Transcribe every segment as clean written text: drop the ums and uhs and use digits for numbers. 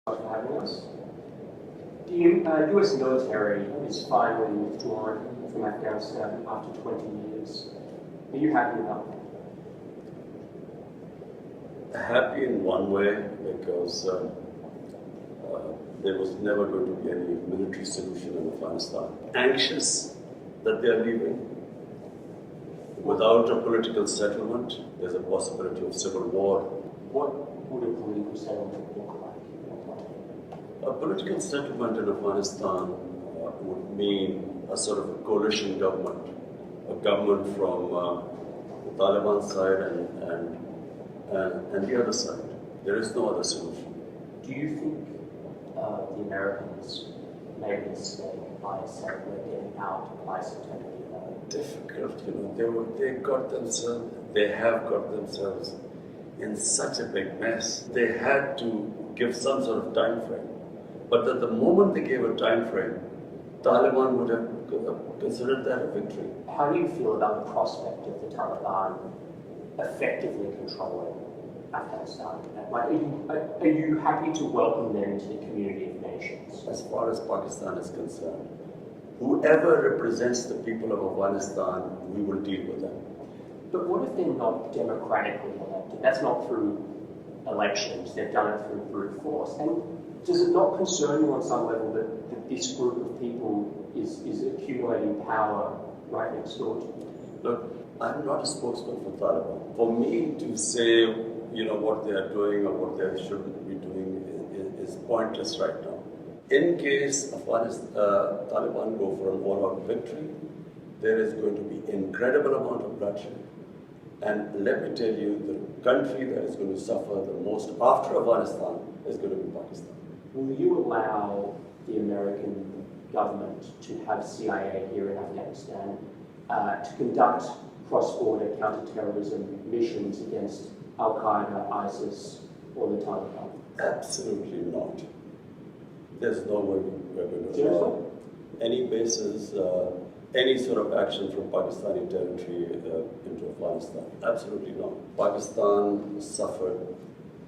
Thanks for having us. The US military is finally withdrawn from Afghanistan after 20 years. Are you happy about that? Happy in one way because there was never going to be any military solution in Afghanistan. Anxious that they are leaving. Without a political settlement, there's a possibility of civil war. What would a political settlement look like? A political settlement in Afghanistan would mean a sort of a coalition government, a government from the Taliban side and the other side. There is no other solution. Do you think the Americans made a mistake by saying we're getting out by September 11th? Difficult, they have got themselves in such a big mess. They had to give some sort of time frame. But at the moment they gave a time frame, Taliban would have considered that a victory. How do you feel about the prospect of the Taliban effectively controlling Afghanistan? Like, are you happy to welcome them into the community of nations? As far as Pakistan is concerned, whoever represents the people of Afghanistan, we will deal with them. But what if they're not democratically elected? That's not through elections, they've done it through brute force. And does it not concern you on some level that this group of people is accumulating power right next door to you? Look, I'm not a spokesman for Taliban. For me to say, what they are doing or what they shouldn't be doing is pointless right now. In case Taliban go for an all-out victory, there is going to be incredible amount of bloodshed. And let me tell you, the country that is going to suffer the most after Afghanistan is going to be Pakistan. Will you allow the American government to have CIA here in Afghanistan to conduct cross-border counter-terrorism missions against Al-Qaeda, ISIS, or the Taliban? Absolutely not. There's no way we're going to allow any bases, any sort of action from Pakistani territory into Afghanistan. Absolutely not. Pakistan suffered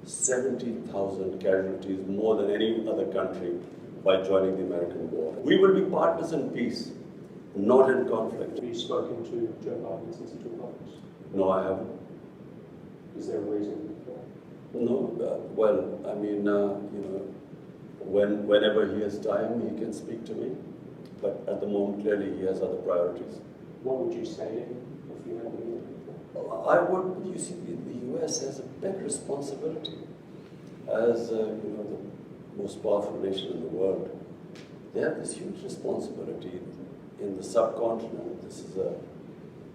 70,000 casualties, more than any other country, by joining the American war. We will be partners in peace, not in conflict. Have you spoken to Joe Biden since he took office? No, I haven't. Is there a reason for that? No, whenever he has time, he can speak to me. But at the moment, clearly, he has other priorities. What would you say to him if you had the meeting? You see, the US has a big responsibility as the most powerful nation in the world. They have this huge responsibility in the subcontinent. This is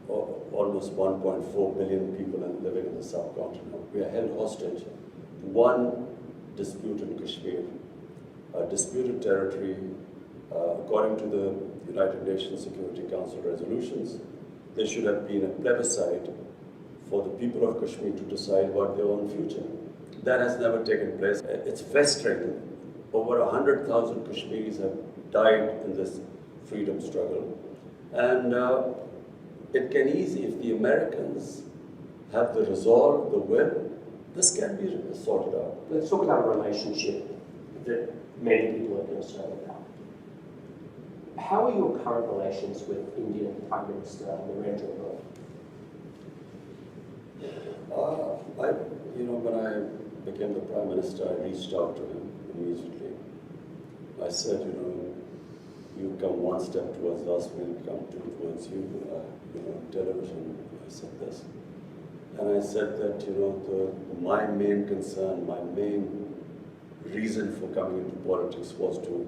almost 1.4 billion people living in the subcontinent. We are held hostage. One dispute in Kashmir, a disputed territory, according to the United Nations Security Council resolutions, there should have been a plebiscite for the people of Kashmir to decide about their own future. That has never taken place. It's frustrating. Over 100,000 Kashmiris have died in this freedom struggle. And it can easily, if the Americans have the resolve, the will, this can be sorted out. Let's talk about a relationship that many people are concerned about. How are your current relations with Indian Prime Minister Narendra Modi? When I became the Prime Minister, I reached out to him immediately. I said, you come one step towards us, we'll come two towards you. Television, I said this. And I said that, my main concern, my main reason for coming into politics was to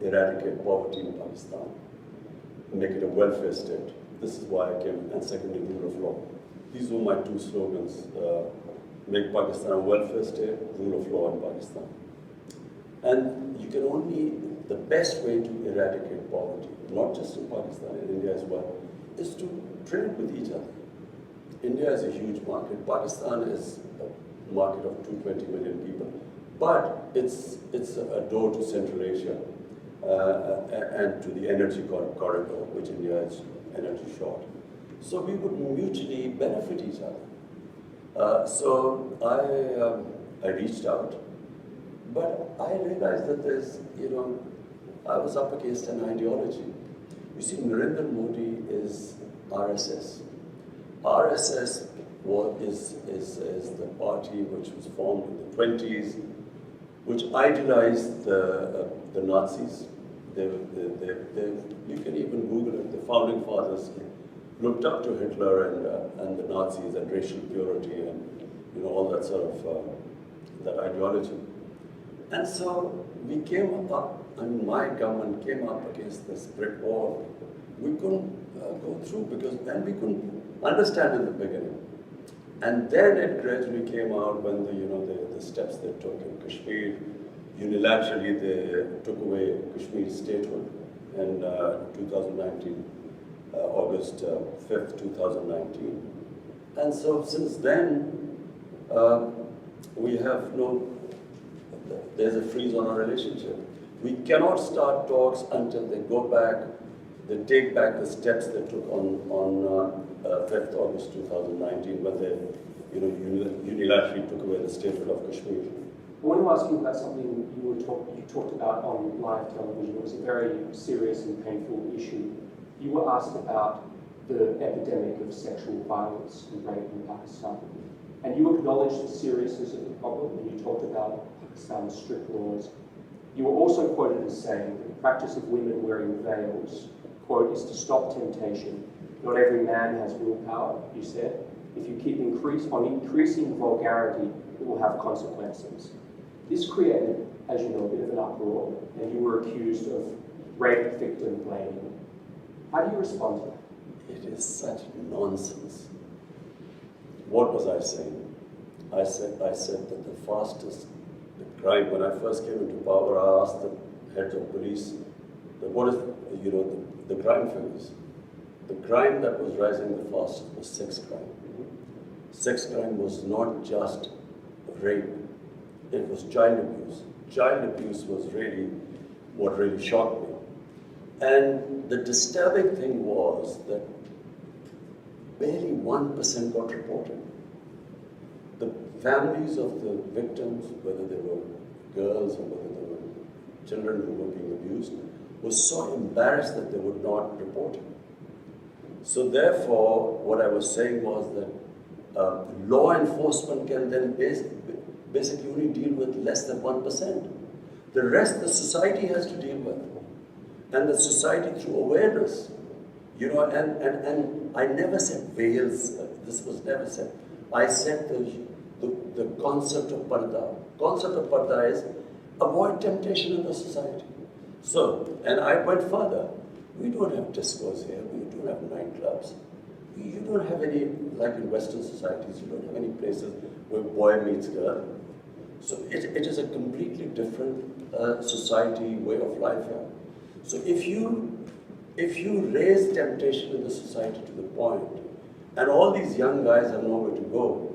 eradicate poverty in Pakistan, make it a welfare state. This is why I came, and secondly, rule of law. These were my two slogans, make Pakistan a welfare state, rule of law in Pakistan. And the best way to eradicate poverty, not just in Pakistan, in India as well, is to trade with each other. India is a huge market. Pakistan is a market of 220 million people. But it's a door to Central Asia and to the energy corridor, which India is energy short. So we would mutually benefit each other. So I reached out But I realized that I was up against an ideology. You see, Narendra Modi is RSS. RSS is the party which was formed in the 20s, which idealized the Nazis. You can even Google it. The founding fathers looked up to Hitler and the Nazis and racial purity and all that sort of that ideology. And so we came up, and my government came up against this brick wall. We couldn't go through and we couldn't understand in the beginning. And then it gradually came out when the steps they took in Kashmir. Unilaterally, they took away Kashmir's statehood in 2019, August 5th, 2019. And so since then, we have there's a freeze on our relationship. We cannot start talks until they go back, they take back the steps they took on 5th August 2019 when they unilaterally took away the statehood of Kashmir. I want to ask you about something you talked about on live television. It was a very serious and painful issue. You were asked about the epidemic of sexual violence and rape in Pakistan. And you acknowledged the seriousness of the problem, and you talked about Pakistan's strict laws. You were also quoted as saying that the practice of women wearing veils, quote, is to stop temptation. Not every man has willpower, you said. If you keep increasing vulgarity, it will have consequences. This created, as you know, a bit of an uproar, and you were accused of rape victim blaming. How do you respond to that? It is such nonsense. What was I saying? I said that the fastest crime, when I first came into power, I asked the heads of police, what is, the crime figures. The crime that was rising the fastest was sex crime. Sex crime was not just rape, it was child abuse. Child abuse was really what really shocked me. And the disturbing thing was that barely 1% got reported. The families of the victims, whether they were girls or whether they were children who were being abused, were so embarrassed that they would not report it. So therefore, what I was saying was that law enforcement can then basically only deal with less than 1%. The rest the society has to deal with. And the society through awareness. And I never said veils, this was never said. I said the concept of parda. Concept of parda is avoid temptation in the society. So, and I went further. We don't have discos here, we don't have nightclubs. You don't have any, like in Western societies, you don't have any places where boy meets girl. So it is a completely different society, way of life here. So if you raise temptation in the society to the point, and all these young guys have nowhere to go,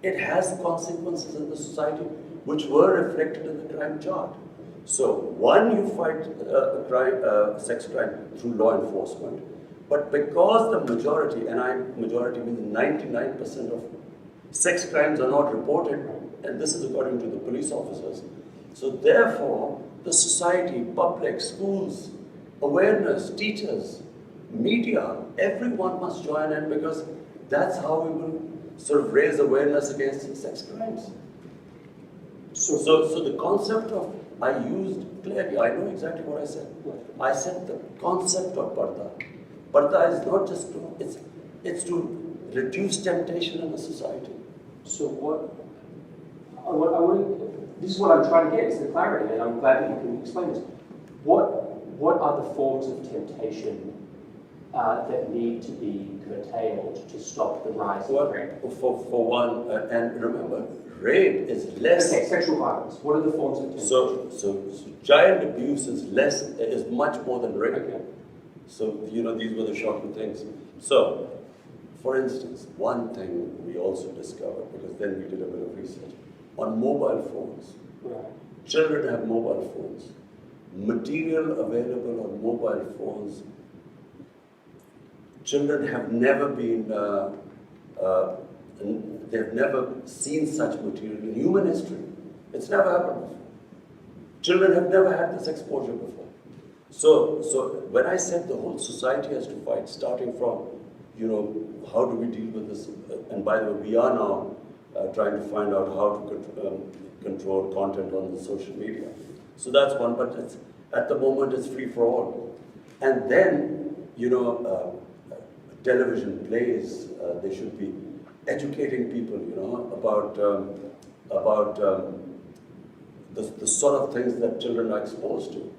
it has consequences in the society which were reflected in the crime chart. So one, you fight sex crime through law enforcement, but because the majority, and majority means 99% of sex crimes are not reported, and this is according to the police officers. So therefore, the society, public, schools, awareness, teachers, media, everyone must join in because that's how we will sort of raise awareness against sex crimes. So the concept of, I used clearly, I know exactly what I said. I said the concept of parda. Parda is not just it's to reduce temptation in the society. So this is what I'm trying to get, is the clarity, and I'm glad that you can explain this. What are the forms of temptation that need to be curtailed to stop the rise of rape? For one, and remember, rape is less. Okay, sexual violence. What are the forms of temptation? So child abuse is much more than rape. Okay. So these were the shocking things. So, for instance, one thing we also discovered, because then we did a bit of research on mobile phones. Right. Children have mobile phones. Material available on mobile phones. Children have never been, they've never seen such material in human history. It's never happened. Children have never had this exposure before. So when I said the whole society has to fight, starting from, how do we deal with this? And by the way, we are now trying to find out how to control content on the social media. So that's one, but at the moment it's free for all. And then, television plays, they should be educating people, about the sort of things that children are exposed to.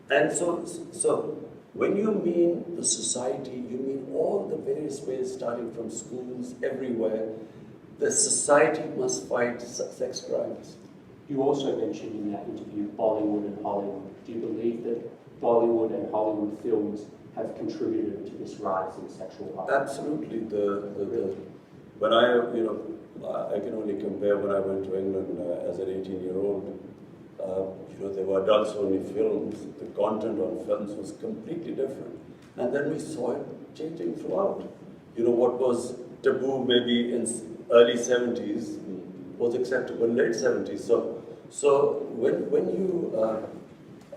And so when you mean the society, you mean all the various ways, starting from schools, everywhere. The society must fight sex crimes. You also mentioned in that interview Bollywood and Hollywood. Do you believe that Bollywood and Hollywood films have contributed to this rise in sexual violence? Absolutely. When I can only compare when I went to England as an 18-year-old. There were adults-only films. The content on films was completely different. And then we saw it changing throughout. What was taboo maybe in early 70s was acceptable late 70s. So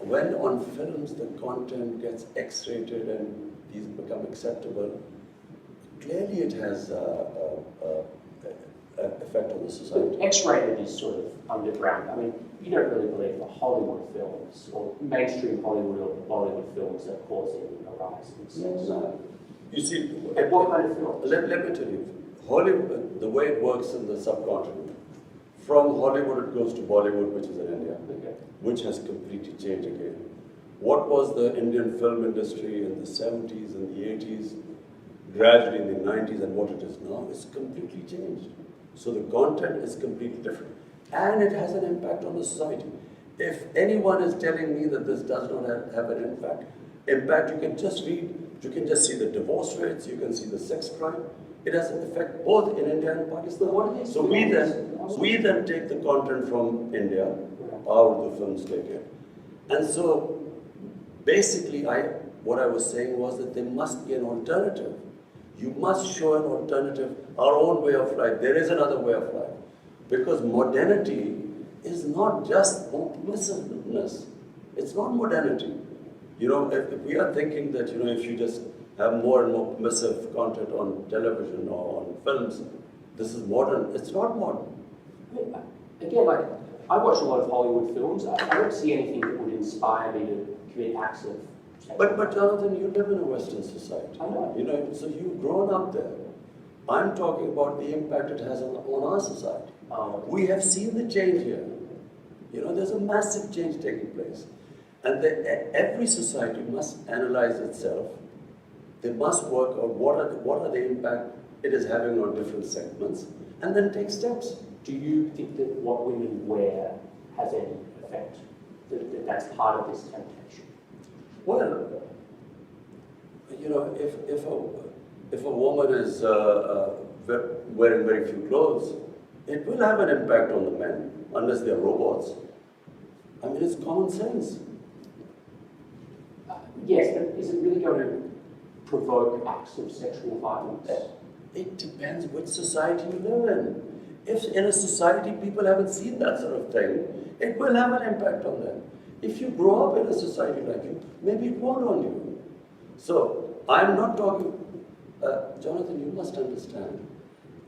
when on films the content gets X-rated and these become acceptable, clearly it has an effect on the society. X-rated is sort of underground. I mean, you don't really believe the Hollywood films or mainstream Hollywood or Bollywood films are causing a rise in sex. No. You see, what kind of films? Let me tell you, Hollywood, the way it works in the subcontinent, from Hollywood it goes to Bollywood, which is in India, which has completely changed again. What was the Indian film industry in the 70s and the 80s, gradually in the 90s, and what it is now, is completely changed. So the content is completely different. And it has an impact on the society. If anyone is telling me that this does not have an impact, you can just read, you can just see the divorce rates, you can see the sex crime. It has an effect both in India and Pakistan. So we then take the content from India, out of the films take it. And so basically what I was saying was that there must be an alternative. You must show an alternative, our own way of life. There is another way of life. Because modernity is not just permissiveness. It's not modernity. If we are thinking that, if you just have more and more permissive content on television or on films, this is modern. It's not modern. Again, I watch a lot of Hollywood films. I don't see anything that would inspire me to commit acts of sexual violence. But Jonathan, you live in a Western society. I know. So you've grown up there. I'm talking about the impact it has on our society. We have seen the change here. There's a massive change taking place. And every society must analyze itself. They must work out what are the impact it is having on different segments, and then take steps. Do you think that what women wear has any effect? That's part of this temptation? Well, if a woman is wearing very few clothes, it will have an impact on the men, unless they're robots. I mean, it's common sense. Yes, but is it really going to provoke acts of sexual violence? It depends which society you live in. If in a society people haven't seen that sort of thing, it will have an impact on them. If you grow up in a society like you, maybe it won't on you. So, I'm not talking... Jonathan, you must understand,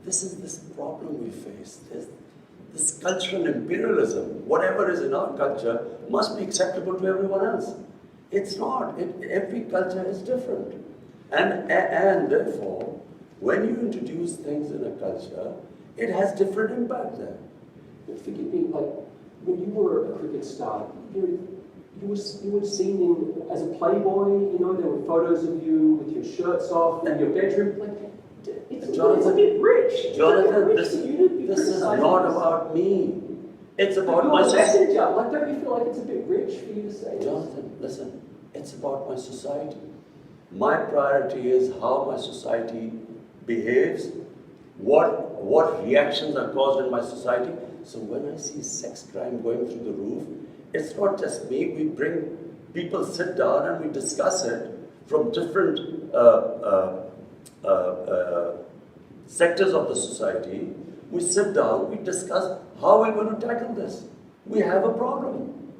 this is this problem we face. This cultural imperialism, whatever is in our culture, must be acceptable to everyone else. It's not. Every culture is different. And therefore, when you introduce things in a culture, it has different impact there. But forgive me, when you were a cricket star, you were seen as a playboy. There were photos of you with your shirts off in your bedroom. It's a bit rich. Jonathan, this is not about me. It's about my society. Don't you feel like it's a bit rich for you to say this? Jonathan, listen. It's about my society. My priority is how my society behaves, what reactions are caused in my society. So when I see sex crime going through the roof, it's not just me. We bring people, sit down and we discuss it from different sectors of the society. We sit down, we discuss how we're going to tackle this. We have a problem.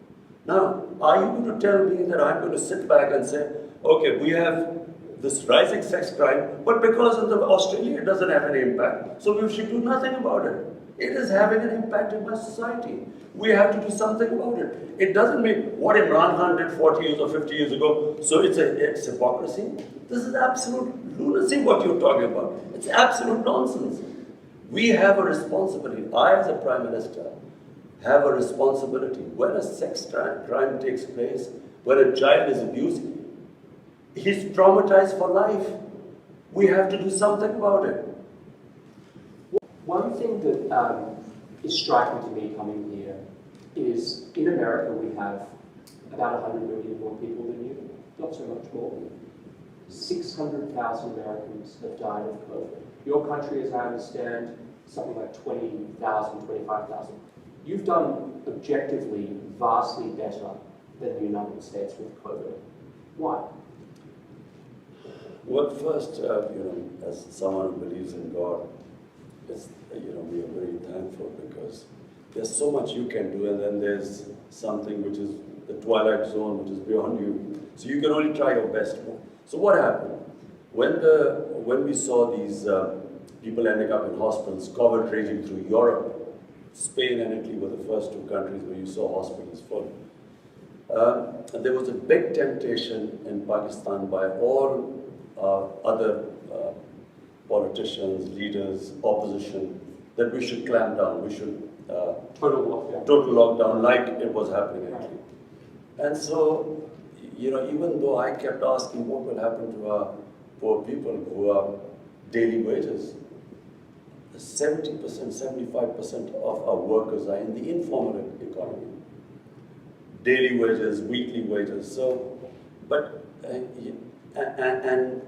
Now, are you going to tell me that I'm going to sit back and say, okay, we have this rising sex crime, but because of Australia, it doesn't have any impact, so we should do nothing about it. It is having an impact in my society. We have to do something about it. It doesn't mean what Imran Khan did 40 years or 50 years ago, so it's hypocrisy. This is absolute lunacy what you're talking about. It's absolute nonsense. We have a responsibility. I, as a Prime Minister, have a responsibility. When a sex crime takes place, when a child is abused, he's traumatized for life. We have to do something about it. One thing that is striking to me coming here is in America we have about 100 million more people than you, not so much more. 600,000 Americans have died of COVID. Your country, as I understand, something like 20,000, 25,000. You've done objectively vastly better than the United States with COVID. Why? Well, first, as someone who believes in God, we are very thankful because there's so much you can do, and then there's something which is the twilight zone, which is beyond you. So you can only try your best. So what happened? When we saw these people ending up in hospitals, COVID raging through Europe, Spain and Italy were the first two countries where you saw hospitals full. And there was a big temptation in Pakistan by all other politicians, leaders, opposition, that we should clamp down, we should total lockdown like it was happening in Italy. And so, even though I kept asking what will happen to our poor people who are daily wages, 70%, 75% of our workers are in the informal economy. Daily wages, weekly wages. So, but, and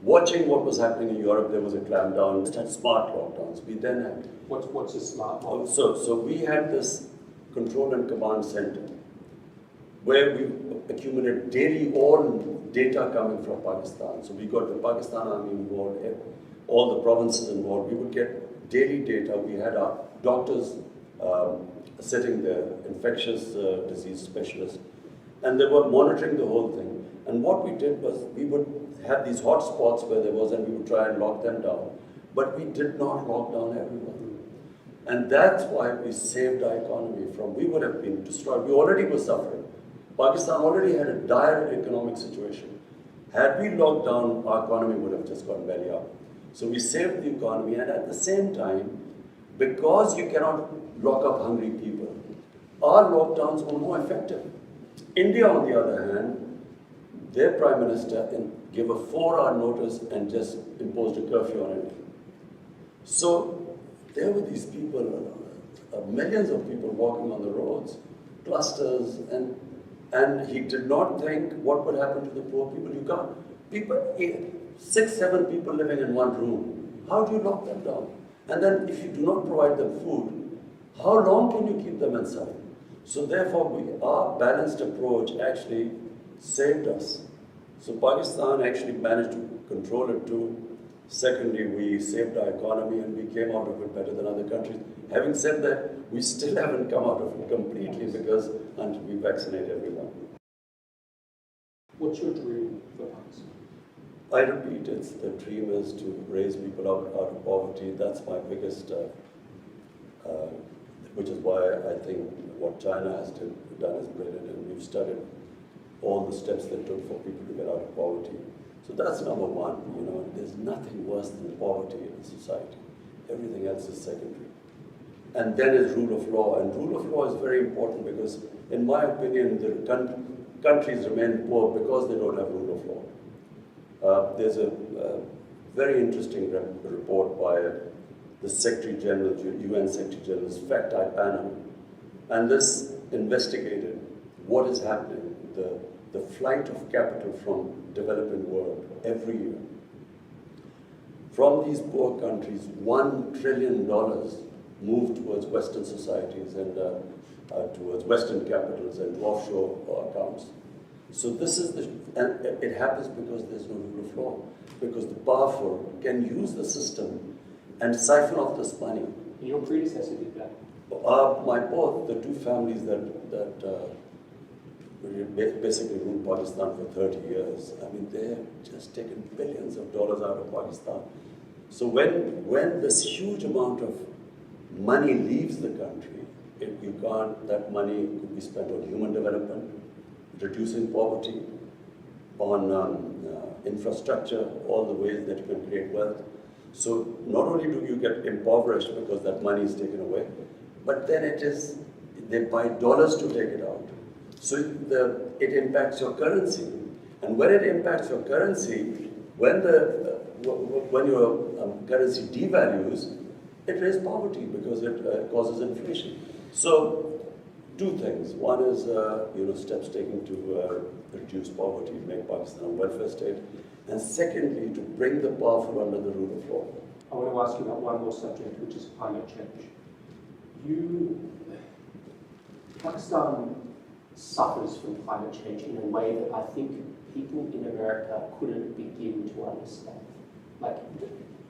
watching what was happening in Europe, there was a clampdown. We had smart lockdowns. We then had... What's a smart lockdown? So we had this control and command center where we accumulated daily all data coming from Pakistan. So we got the Pakistan Army involved, all the provinces involved. We would get daily data. We had our doctors sitting there, infectious disease specialists, and they were monitoring the whole thing. And what we did was we would have these hot spots where there was, and we would try and lock them down. But we did not lock down everyone. And that's why we saved our economy from, we would have been destroyed. We already were suffering. Pakistan already had a dire economic situation. Had we locked down, our economy would have just gone belly up. So we saved the economy, and at the same time, because you cannot lock up hungry people, our lockdowns were more effective. India, on the other hand, their Prime Minister gave a 4-hour notice and just imposed a curfew on it. So there were these people, millions of people walking on the roads, clusters, and he did not think what would happen to the poor people. You can't, 6, 7 people living in one room, how do you lock them down? And then if you do not provide them food, how long can you keep them inside? So therefore, our balanced approach actually saved us. So Pakistan actually managed to control it too. Secondly, we saved our economy and we came out of it better than other countries. Having said that, we still haven't come out of it completely because until we vaccinate everyone. What's your dream for Pakistan? I repeat, the dream is to raise people out of poverty. That's my biggest, which is why I think what China has done is brilliant, and we've studied all the steps they took for people to get out of poverty. So that's number one. There's nothing worse than poverty in a society. Everything else is secondary. And then is rule of law, and rule of law is very important because, in my opinion, the countries remain poor because they don't have rule of law. There's a very interesting report by the Secretary General, UN Secretary General's fact-type panel, and this investigated what is happening, the flight of capital from developing world every year. From these poor countries, $1 trillion moved towards Western societies and towards Western capitals and to offshore accounts. So this is and it happens because there's no rule of law, because the powerful can use the system and siphon off this money. Your predecessor did that. The two families that basically ruled Pakistan for 30 years. I mean, they've just taken billions of dollars out of Pakistan. So when this huge amount of money leaves the country, that money could be spent on human development, reducing poverty, on infrastructure, all the ways that you can create wealth. So not only do you get impoverished because that money is taken away, but then they buy dollars to take it out. So it impacts your currency. And when it impacts your currency, when your currency devalues, it raises poverty because it causes inflation. So two things. One is steps taken to reduce poverty, make Pakistan a welfare state. And secondly, to bring the powerful under the rule of law. I want to ask you about one more subject, which is climate change. Pakistan suffers from climate change in a way that I think people in America couldn't begin to understand. Like,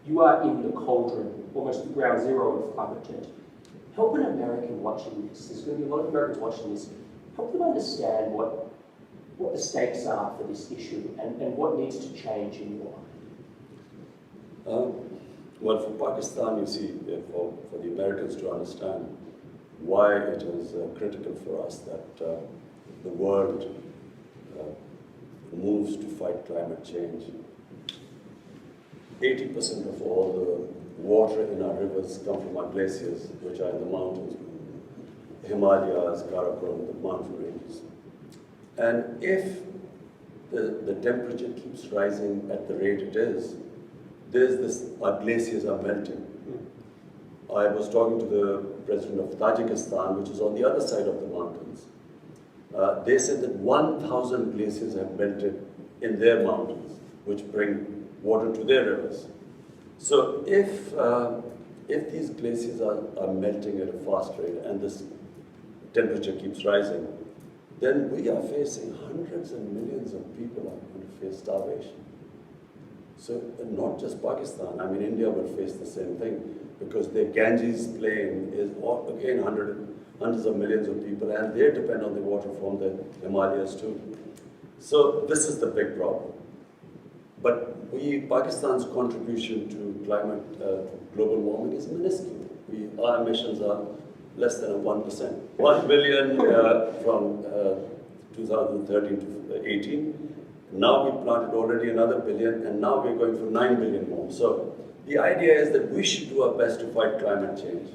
you are in the cauldron, almost the ground zero of climate change. Help an American watching this, there's going to be a lot of Americans watching this, help them understand what the stakes are for this issue and what needs to change in your mind. Well, for Pakistan, you see, for the Americans to understand why it is critical for us that the world moves to fight climate change. 80% of all the water in our rivers come from our glaciers, which are in the mountains, Himalayas, Karakoram, the mountain ranges. And if the temperature keeps rising at the rate it is, our glaciers are melting. I was talking to the president of Tajikistan, which is on the other side of the mountains. They said that 1,000 glaciers have melted in their mountains, which bring water to their rivers. So if these glaciers are melting at a fast rate and this temperature keeps rising, then we are facing hundreds and millions of people are going to face starvation. So not just Pakistan, I mean India will face the same thing because the Ganges plain is again hundreds of millions of people and they depend on the water from the Himalayas too. So this is the big problem. But Pakistan's contribution to global warming is minuscule. Our emissions are less than 1%. 1 billion from 2013 to 18. Now we planted already another billion, and now we're going for 9 billion more. So the idea is that we should do our best to fight climate change.